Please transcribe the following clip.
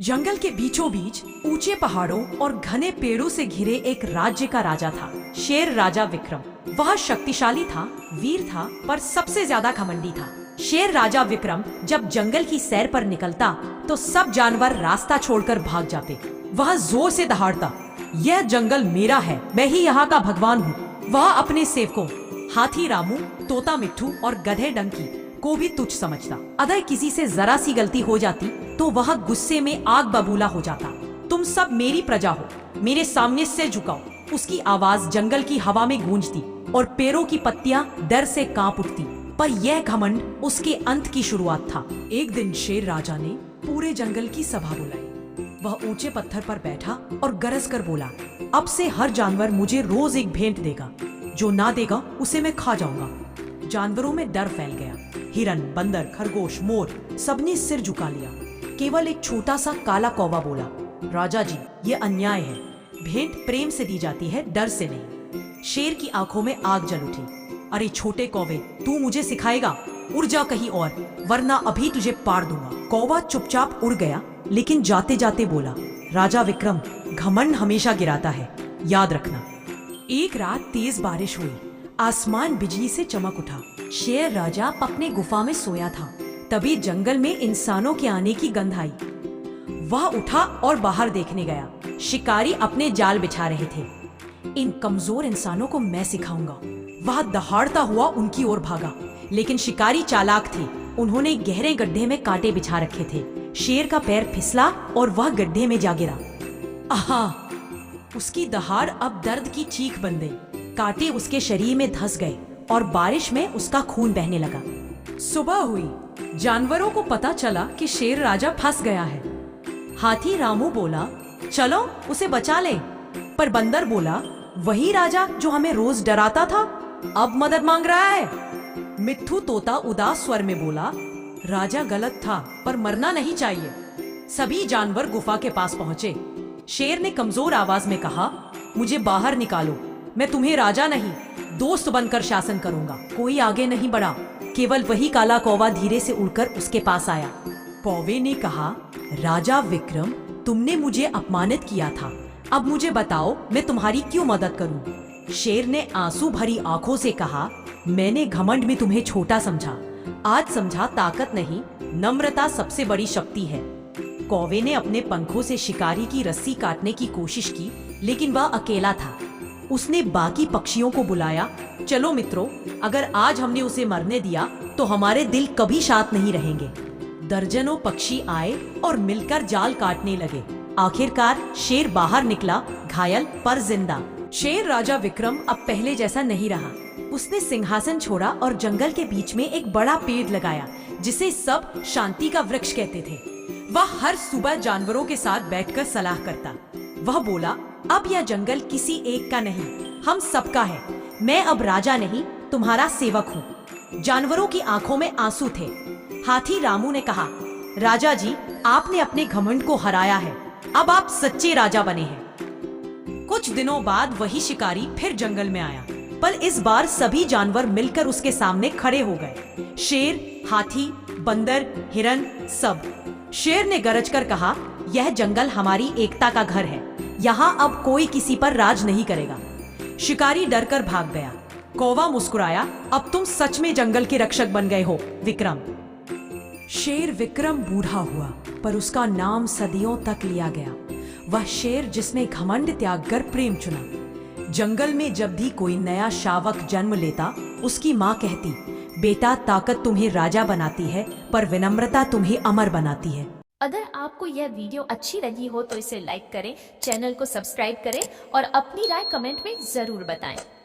जंगल के बीचों बीच ऊंचे पहाड़ों और घने पेड़ों से घिरे एक राज्य का राजा था, शेर राजा विक्रम। वह शक्तिशाली था, वीर था, पर सबसे ज्यादा घमंडी था। शेर राजा विक्रम जब जंगल की सैर पर निकलता तो सब जानवर रास्ता छोड़कर भाग जाते। वह जोर से दहाड़ता, यह जंगल मेरा है, मैं ही यहाँ का भगवान हूँ। वह अपने सेवकों हाथी रामू, तोता मिट्ठू और गधे डंकी को भी तुच्छ समझता। अगर किसी से जरा सी गलती हो जाती तो वह गुस्से में आग बबूला हो जाता। तुम सब मेरी प्रजा हो, मेरे सामने सिर झुकाओ। उसकी आवाज जंगल की हवा में गूंजती और पेड़ों की पत्तियां डर से कांप उठती। पर यह घमंड उसके अंत की शुरुआत था। एक दिन शेर राजा ने पूरे जंगल की सभा बुलाई। वह ऊंचे पत्थर पर बैठा और गरज कर बोला, अब से हर जानवर मुझे रोज एक भेंट देगा, जो ना देगा उसे मैं खा जाऊंगा। जानवरों में डर फैल गया। हिरन, बंदर, खरगोश, मोर सबने सिर झुका लिया। केवल एक छोटा सा काला कौवा बोला, राजा जी, ये अन्याय है। भेंट प्रेम से दी जाती है, डर से नहीं। शेर की आंखों में आग जल उठी। अरे छोटे कौवे, तू मुझे सिखाएगा? उड़ जा कहीं और, वरना अभी तुझे पाड़ दूंगा। कौवा चुपचाप उड़ गया, लेकिन जाते जाते बोला, राजा विक्रम, घमंड हमेशा गिराता है, याद रखना। एक रात तेज बारिश हुई, आसमान बिजली से चमक उठा। शेर राजा अपने गुफा में सोया था। तभी जंगल में इंसानों के आने की गंध आई। वह उठा और बाहर देखने गया। शिकारी अपने जाल बिछा रहे थे। इन कमजोर इंसानों को मैं सिखाऊंगा। वह दहाड़ता हुआ उनकी ओर भागा, लेकिन शिकारी चालाक थे। उन्होंने गहरे गड्ढे में कांटे बिछा रखे थे। शेर का पैर फिसला और वह गड्ढे में जा गिरा। आहा! उसकी दहाड़ अब दर्द की चीख बन गई। कांटे उसके शरीर में धंस गए और बारिश में उसका खून बहने लगा। सुबह हुई। जानवरों को पता चला कि शेर राजा फंस गया है। हाथी रामू बोला, चलो उसे बचा ले। पर बंदर बोला, वही राजा जो हमें रोज डराता था, अब मदद मांग रहा है। मिट्ठू तोता उदास स्वर में बोला, राजा गलत था, पर मरना नहीं चाहिए। सभी जानवर गुफा के पास पहुंचे। शेर ने कमजोर आवाज में कहा, मुझे बाहर निकालो, मैं तुम्हें राजा नहीं, दोस्त बनकर शासन करूंगा। कोई आगे नहीं बढ़ा। केवल वही काला कौवा धीरे से उड़कर उसके पास आया। कौवे ने कहा, राजा विक्रम, तुमने मुझे अपमानित किया था, अब मुझे बताओ मैं तुम्हारी क्यों मदद करूं? शेर ने आंसू भरी आंखों से कहा, मैंने घमंड में तुम्हें छोटा समझा, आज समझा ताकत नहीं, नम्रता सबसे बड़ी शक्ति है। कौवे ने अपने पंखों से शिकारी की रस्सी काटने की कोशिश की, लेकिन वह अकेला था। उसने बाकी पक्षियों को बुलाया, चलो मित्रों, अगर आज हमने उसे मरने दिया तो हमारे दिल कभी शांत नहीं रहेंगे। दर्जनों पक्षी आए और मिलकर जाल काटने लगे। आखिरकार शेर बाहर निकला, घायल पर जिंदा। शेर राजा विक्रम अब पहले जैसा नहीं रहा। उसने सिंहासन छोड़ा और जंगल के बीच में एक बड़ा पेड़ लगाया, जिसे सब शांति का वृक्ष कहते थे। वह हर सुबह जानवरों के साथ बैठकर सलाह करता। वह बोला, अब यह जंगल किसी एक का नहीं, हम सबका है। मैं अब राजा नहीं, तुम्हारा सेवक हूँ। जानवरों की आंखों में आंसू थे। हाथी रामू ने कहा, राजा जी, आपने अपने घमंड को हराया है, अब आप सच्चे राजा बने हैं। कुछ दिनों बाद वही शिकारी फिर जंगल में आया, पर इस बार सभी जानवर मिलकर उसके सामने खड़े हो गए। शेर, हाथी, बंदर, हिरन, सब। शेर ने गरज कर कहा, यह जंगल हमारी एकता का घर है, यहाँ अब कोई किसी पर राज नहीं करेगा। शिकारी डरकर भाग गया। कौवा मुस्कुराया, अब तुम सच में जंगल के रक्षक बन गए हो विक्रम। शेर विक्रम बूढ़ा हुआ, पर उसका नाम सदियों तक लिया गया। वह शेर जिसने घमंड त्याग कर प्रेम चुना। जंगल में जब भी कोई नया शावक जन्म लेता, उसकी माँ कहती, बेटा, ताकत तुम्हें राजा बनाती है, पर विनम्रता तुम्हें अमर बनाती है। अगर आपको यह वीडियो अच्छी लगी हो तो इसे लाइक करें, चैनल को सब्सक्राइब करें और अपनी राय कमेंट में जरूर बताएं।